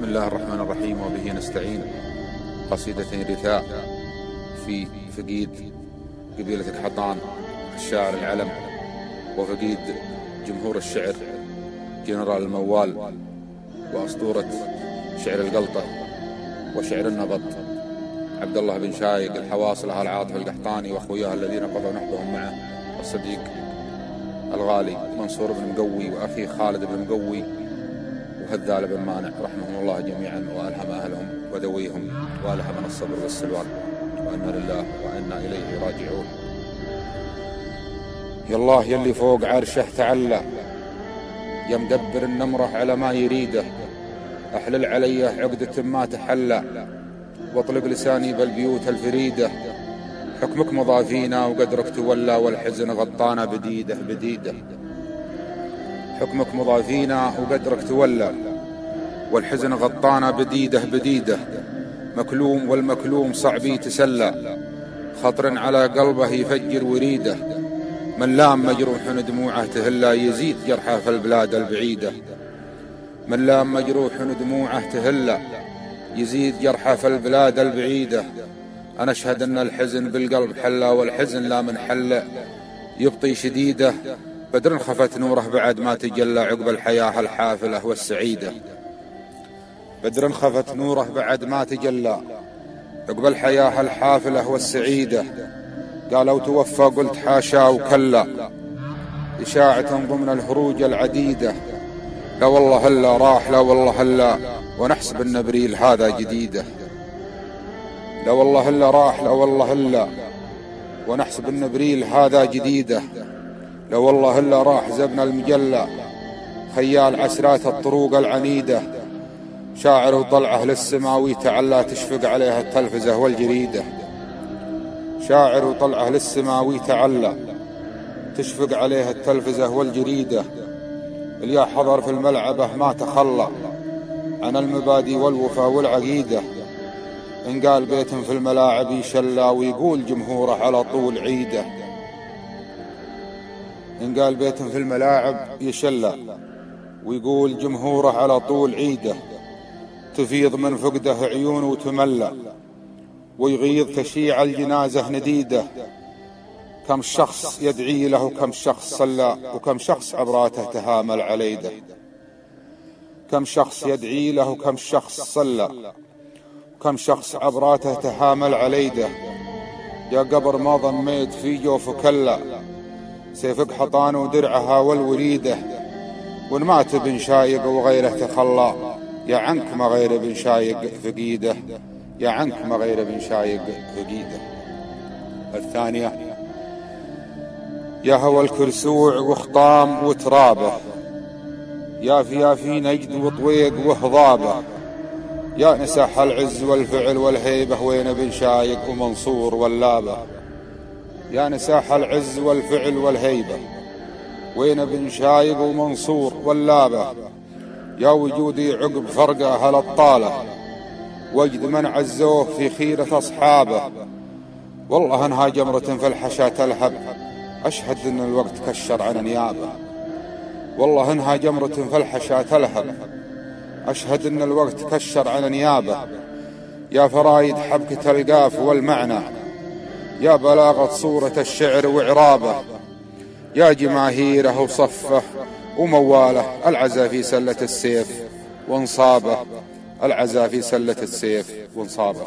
بسم الله الرحمن الرحيم وبه نستعين. قصيدتين رثاء في فقيد قبيلة الحطان الشاعر العلم، وفقيد جمهور الشعر جنرال الموال، وأسطورة شعر القلطة وشعر النبط عبد الله بن شايق الحواصل أهل عاطف القحطاني وأخوياه الذين قضوا نحبهم معه، الصديق الغالي منصور بن مقوي وأخي خالد بن مقوي وهذال بن مانع، رحمهم الله جميعا وألهم أهلهم وذويهم وألهمنا الصبر والسلوان، وإنا لله وإنا إليه راجعون. يا الله يلي فوق عرشه تعلى، يا مدبر النمرة على ما يريده، أحلل عليه عقدة ما تحلى، واطلق لساني بالبيوت الفريدة، حكمك مضى فينا وقدرك تولى، والحزن غطانا بديده بديده. حكمك مضى فينا وقدرك تولى، والحزن غطانا بديده بديده. مكلوم والمكلوم صعب يتسلى، خطر على قلبه يفجر وريده، من لام مجروح دموعه تهلى، يزيد جرحه في البلاد البعيده. من لام مجروح دموعه تهلى، يزيد جرحه في البلاد البعيده. أنا أشهد أن الحزن بالقلب حلى، والحزن لا من حل يبطي شديده. بدر خفت نوره بعد ما تجلى، عقب الحياة الحافلة والسعيدة. بدر خفت نوره بعد ما تجلى، عقب الحياة الحافلة والسعيدة. قالوا توفى قلت حاشا وكلا، إشاعة ضمن الهروج العديدة. لا والله هلا راح، لا والله هلا، ونحسب النبريل هذا جديدة. لا والله هلا راح، لا والله هلا، ونحسب النبريل هذا جديدة. لا والله هلا راح زبنا المجلة، خيال عسرات الطروق العنيدة. شاعر وطلعه للسماوي تعلى، تشفق عليها التلفزة والجريدة. شاعر وطلعه للسماوي تعلى، تشفق عليها التلفزة والجريدة. اليا حضر في الملعبة ما تخلى عن المبادئ والوفا والعقيدة. إن قال بيت في الملاعب يشلى، ويقول جمهوره على طول عيده. إن قال بيت في الملاعب يشلى، ويقول جمهوره على طول عيده. تفيض من فقده عيونه وتملى، ويغيظ تشيع الجنازة نديده. كم شخص يدعي له، كم شخص صلى، وكم شخص عبراته تهامل عليده. كم شخص يدعي له، كم شخص صلى، كم شخص عبراته تهامل عليده. يا قبر ما ضميت في جوف كلا، سيفك حطان ودرعها والوريده. وان مات بن شايق وغيره تخلى، يا عنك ما غير بن شايق فقيده، يا عنك ما غير بن شايق فقيده. الثانية: يا هوى الكرسوع وخطام وترابه، يا في نجد وطويق وهضابه. يا نساح العز والفعل والهيبة، وين بن شايق ومنصور واللابه. يا نساح العز والفعل والهيبة، وين بن شايق ومنصور واللابه. يا وجودي عقب فرقه أهل الطالة، وجد من عزوه في خيرة أصحابه. والله انها جمرة في الحشا تلهب، أشهد أن الوقت كشر عن نيابه. والله انها جمرة في الحشا تلهب، أشهد أن الوقت كشر عن نيابه. يا فرايد حبكة القاف والمعنى، يا بلاغة صورة الشعر وإعرابه. يا جماهيره وصفه ومواله، العزا في سلة السيف وانصابه. العزا في سلة السيف وانصابه.